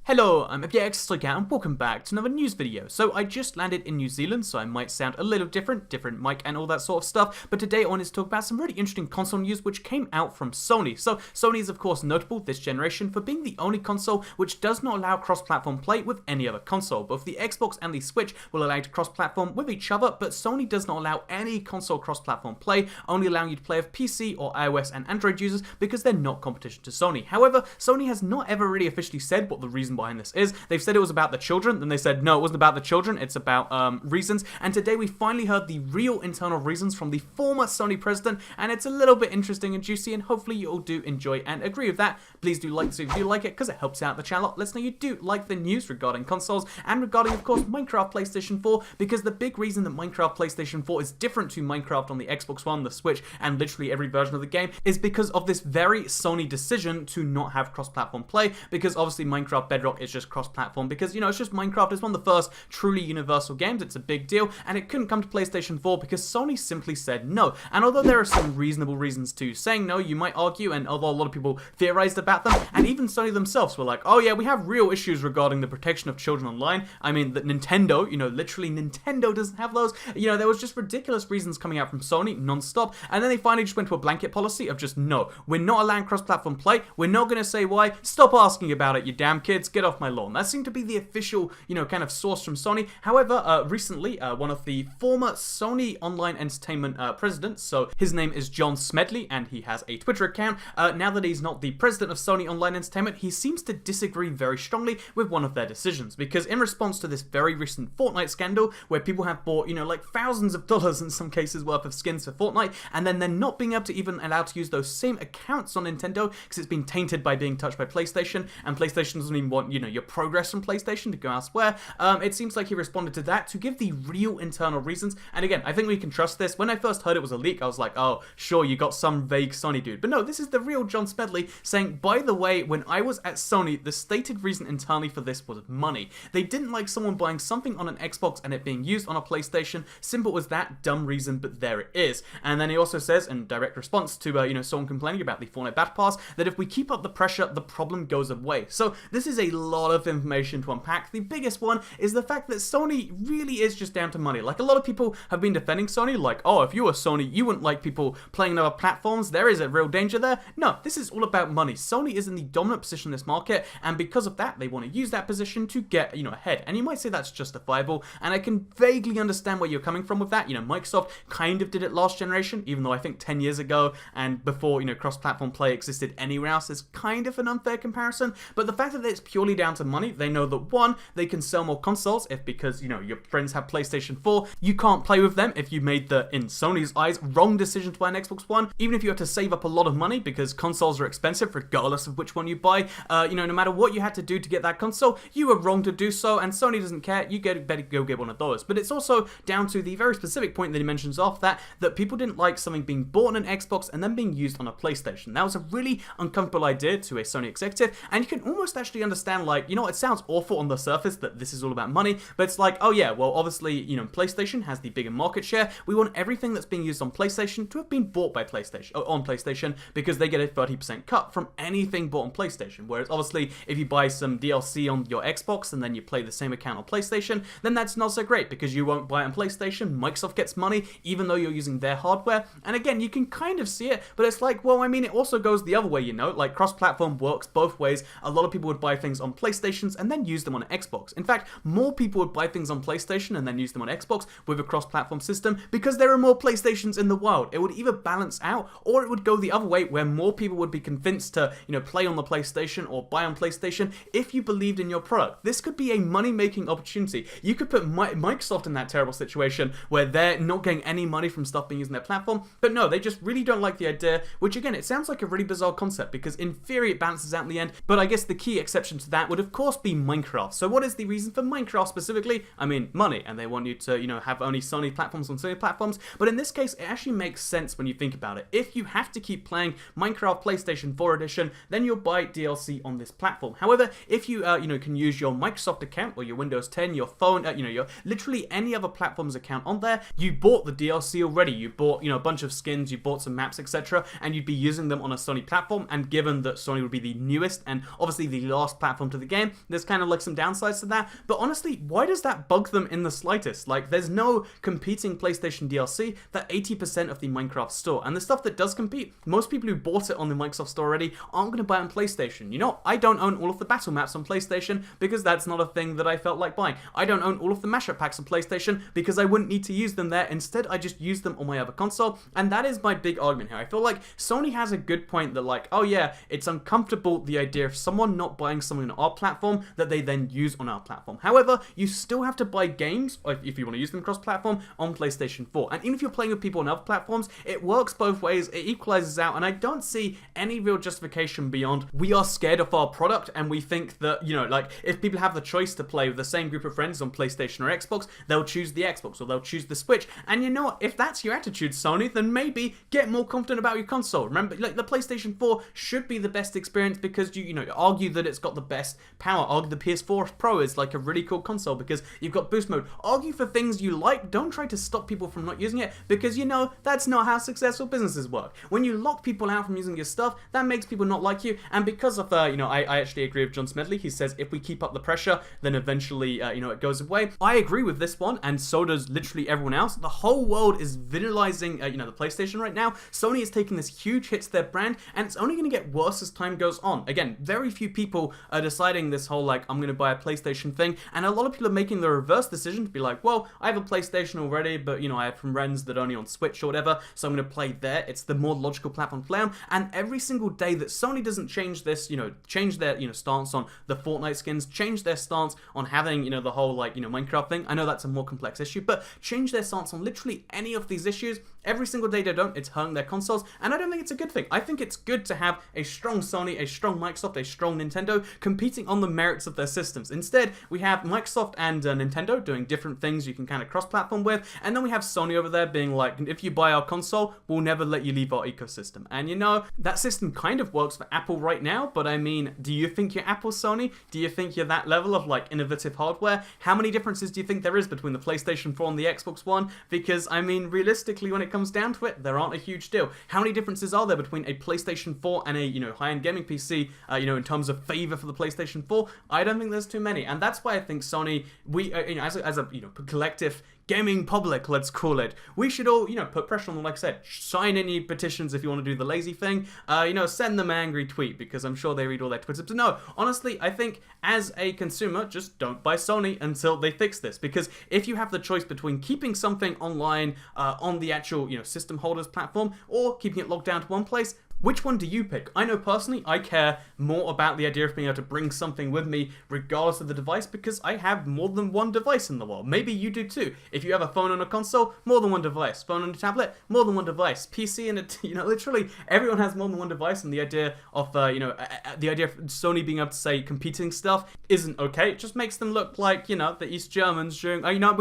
Hello, I'm FBX and welcome back to another news video. So I just landed in New Zealand, so I might sound a little different mic and all that sort of stuff, but today I wanted to talk about some really interesting console news which came out from Sony. So Sony is of course notable this generation for being the only console which does not allow cross-platform play with any other console. Both the Xbox and the Switch will allow you to cross-platform with each other, but Sony does not allow any console cross-platform play, only allowing you to play with PC or iOS and Android users because they're not competition to Sony. However, Sony has not ever really officially said what the reason behind this is. They've said it was about the children, then they said no, it wasn't about the children, it's about reasons, and today we finally heard the real internal reasons from the former Sony president, and it's a little bit interesting and juicy, and hopefully you all do enjoy and agree with that. Please do like this if you do like it, because it helps out the channel. Let us know you do like the news regarding consoles, and regarding, of course, Minecraft PlayStation 4, because the big reason that Minecraft PlayStation 4 is different to Minecraft on the Xbox One, the Switch, and literally every version of the game, is because of this very Sony decision to not have cross-platform play, because obviously Minecraft Bedrock is just cross-platform because, you know, it's just Minecraft. It's one of the first truly universal games. It's a big deal, and it couldn't come to PlayStation 4 because Sony simply said no. And although there are some reasonable reasons to saying no, you might argue, and although a lot of people theorized about them, and even Sony themselves were like, oh yeah, we have real issues regarding the protection of children online. I mean, that Nintendo, you know, literally Nintendo doesn't have those. You know, there was just ridiculous reasons coming out from Sony non-stop, and then they finally just went to a blanket policy of just no, we're not allowing cross-platform play. We're not going to say why. Stop asking about it, you damn kids. Get off my lawn. That seemed to be the official, you know, kind of source from Sony. However, recently, one of the former Sony Online Entertainment presidents, so his name is John Smedley, and he has a Twitter account. Now that he's not the president of Sony Online Entertainment, he seems to disagree very strongly with one of their decisions, because in response to this very recent Fortnite scandal, where people have bought, you know, like thousands of dollars in some cases worth of skins for Fortnite, and then they're not being able to even allowed to use those same accounts on Nintendo because it's been tainted by being touched by PlayStation, and PlayStation doesn't even want, you know, your progress from PlayStation to go elsewhere. It seems like he responded to that to give the real internal reasons, and again, I think we can trust this. When I first heard it was a leak, I was like, oh, sure, you got some vague Sony dude. But no, this is the real John Smedley saying, by the way, when I was at Sony, the stated reason internally for this was money. They didn't like someone buying something on an Xbox and it being used on a PlayStation. Simple as that, dumb reason, but there it is. And then he also says, in direct response to, you know, someone complaining about the Fortnite Battle Pass, that if we keep up the pressure, the problem goes away. So this is a lot of information to unpack. The biggest one is the fact that Sony really is just down to money. Like, a lot of people have been defending Sony, like, oh, if you were Sony, you wouldn't like people playing on other platforms. There is a real danger there. No, this is all about money. Sony is in the dominant position in this market, and because of that, they want to use that position to get, you know, ahead. And you might say that's justifiable, and I can vaguely understand where you're coming from with that. You know, Microsoft kind of did it last generation, even though I think 10 years ago and before, you know, cross-platform play existed anywhere else is kind of an unfair comparison. But the fact that it's purely down to money, they know that one, they can sell more consoles if, because, you know, your friends have PlayStation 4, you can't play with them if you made the, in Sony's eyes, wrong decision to buy an Xbox One, even if you had to save up a lot of money because consoles are expensive regardless of which one you buy. You know, no matter what you had to do to get that console, you were wrong to do so, and Sony doesn't care. You better go get one of those. But it's also down to the very specific point that he mentions off that people didn't like something being bought on an Xbox and then being used on a PlayStation. That was a really uncomfortable idea to a Sony executive, and you can almost actually understand, like, you know, it sounds awful on the surface that this is all about money, but it's like, oh yeah, well, obviously, you know, PlayStation has the bigger market share. We want everything that's being used on PlayStation to have been bought by PlayStation, on PlayStation, because they get a 30% cut from anything bought on PlayStation. Whereas obviously, if you buy some DLC on your Xbox and then you play the same account on PlayStation, then that's not so great because you won't buy it on PlayStation. Microsoft gets money even though you're using their hardware. And again, you can kind of see it, but it's like, well, I mean, it also goes the other way, you know, like cross-platform works both ways. A lot of people would buy things on PlayStations and then use them on Xbox. In fact, more people would buy things on PlayStation and then use them on Xbox with a cross-platform system because there are more PlayStations in the world. It would either balance out or it would go the other way where more people would be convinced to, you know, play on the PlayStation or buy on PlayStation if you believed in your product. This could be a money-making opportunity. You could put Microsoft in that terrible situation where they're not getting any money from stuff being used on their platform, but no, they just really don't like the idea, which again, it sounds like a really bizarre concept because in theory it balances out in the end, but I guess the key exception to that would of course be Minecraft. So what is the reason for Minecraft specifically? I mean, money, and they want you to, you know, have only Sony platforms on Sony platforms, but in this case, it actually makes sense when you think about it. If you have to keep playing Minecraft PlayStation 4 edition, then you'll buy DLC on this platform. However, if you, you know, can use your Microsoft account or your Windows 10, your phone, you know, your literally any other platform's account on there, you bought the DLC already. You bought, you know, a bunch of skins, you bought some maps, etc., and you'd be using them on a Sony platform, and given that Sony would be the newest and obviously the last platform platform to the game. There's kind of like some downsides to that, but honestly, why does that bug them in the slightest? Like, there's no competing PlayStation DLC that 80% of the Minecraft store, and the stuff that does compete, most people who bought it on the Microsoft store already aren't going to buy it on PlayStation. You know, I don't own all of the battle maps on PlayStation because that's not a thing that I felt like buying. I don't own all of the mashup packs on PlayStation because I wouldn't need to use them there. Instead, I just use them on my other console, and that is my big argument here. I feel like Sony has a good point that, like, oh yeah, it's uncomfortable, the idea of someone not buying something on our platform that they then use on our platform. However, you still have to buy games, if you want to use them cross-platform, on PlayStation 4. And even if you're playing with people on other platforms, it works both ways, it equalizes out, and I don't see any real justification beyond we are scared of our product and we think that, you know, like, if people have the choice to play with the same group of friends on PlayStation or Xbox, they'll choose the Xbox or they'll choose the Switch. And you know what? If that's your attitude, Sony, then maybe get more confident about your console. Remember, like, the PlayStation 4 should be the best experience because you know, argue that it's got the best power. Argue the PS4 Pro is like a really cool console because you've got boost mode. Argue for things you like. Don't try to stop people from not using it because, you know, that's not how successful businesses work. When you lock people out from using your stuff, that makes people not like you. And because of, you know, I actually agree with John Smedley. He says if we keep up the pressure, then eventually, you know, it goes away. I agree with this one, and so does literally everyone else. The whole world is visualizing, you know, the PlayStation right now. Sony is taking this huge hit to their brand, and it's only going to get worse as time goes on. Again, very few people are deciding this whole, like, I'm going to buy a PlayStation thing, and a lot of people are making the reverse decision to be like, well, I have a PlayStation already, but, you know, I have friends that are only on Switch or whatever, so I'm going to play there. It's the more logical platform to play on, and every single day that Sony doesn't change this, you know, change their, you know, stance on the Fortnite skins, change their stance on having, you know, the whole, like, you know, Minecraft thing. I know that's a more complex issue, but change their stance on literally any of these issues. Every single day they don't, it's hurting their consoles, and I don't think it's a good thing. I think it's good to have a strong Sony, a strong Microsoft, a strong Nintendo competing on the merits of their systems. Instead, we have Microsoft and Nintendo doing different things you can kind of cross-platform with, and then we have Sony over there being like, if you buy our console, we'll never let you leave our ecosystem. And you know, that system kind of works for Apple right now, but I mean, do you think you're Apple, Sony? Do you think you're that level of, like, innovative hardware? How many differences do you think there is between the PlayStation 4 and the Xbox One? Because, I mean, realistically, when it comes down to it, there aren't a huge deal. How many differences are there between a PlayStation 4 and a, you know, high-end gaming PC, you know, in terms of favor for the PlayStation 4? I don't think there's too many, and that's why I think Sony, we, you know, as a you know, collective gaming public, let's call it, we should all, you know, put pressure on them. Like I said, sign any petitions if you want to do the lazy thing, you know, send them an angry tweet, because I'm sure they read all their Twitter. But no, honestly, I think as a consumer, just don't buy Sony until they fix this, because if you have the choice between keeping something online on the actual, you know, system holders platform, or keeping it locked down to one place, which one do you pick? I know personally I care more about the idea of being able to bring something with me regardless of the device, because I have more than one device in the world. Maybe you do too. If you have a phone on a console, more than one device. Phone on a tablet, more than one device. PC and you know, literally everyone has more than one device, and the idea of you know, the idea of Sony being able to say competing stuff isn't okay. It just makes them look like, you know, the East Germans during, you know,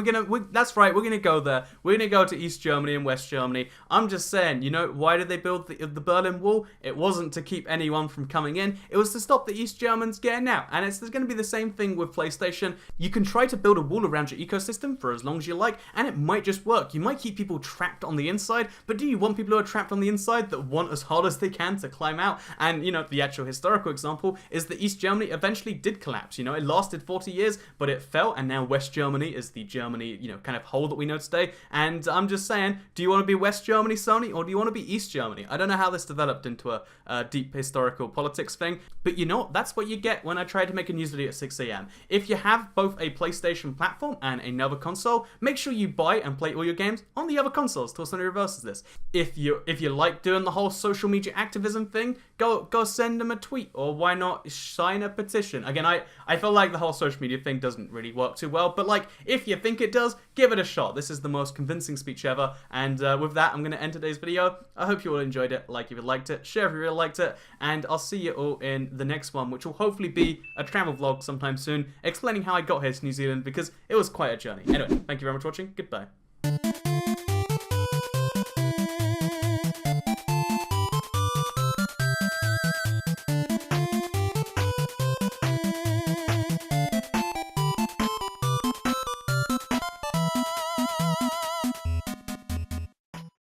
that's right, we're gonna go there. We're gonna go to East Germany and West Germany. I'm just saying, you know, why did they build the Berlin Wall? It wasn't to keep anyone from coming in, it was to stop the East Germans getting out. And there's going to be the same thing with PlayStation. You can try to build a wall around your ecosystem for as long as you like, and it might just work. You might keep people trapped on the inside, but do you want people who are trapped on the inside that want as hard as they can to climb out? And, you know, the actual historical example is that East Germany eventually did collapse. You know, it lasted 40 years, but it fell, and now West Germany is the Germany, you know, kind of whole that we know today. And I'm just saying, do you want to be West Germany, Sony, or do you want to be East Germany? I don't know how this developed into a deep historical politics thing, but you know what? That's what you get when I try to make a news video at 6 AM. If you have both a PlayStation platform and another console, make sure you buy and play all your games on the other consoles till Sony reverses this. If you like doing the whole social media activism thing, go send them a tweet, or why not sign a petition. Again, I feel like the whole social media thing doesn't really work too well, but like, if you think it does, give it a shot. This is the most convincing speech ever, and with that, I'm going to end today's video. I hope you all enjoyed it. Like if you liked it, share if you really liked it, and I'll see you all in the next one, which will hopefully be a travel vlog sometime soon, explaining how I got here to New Zealand, because it was quite a journey. Anyway, thank you very much for watching. Goodbye.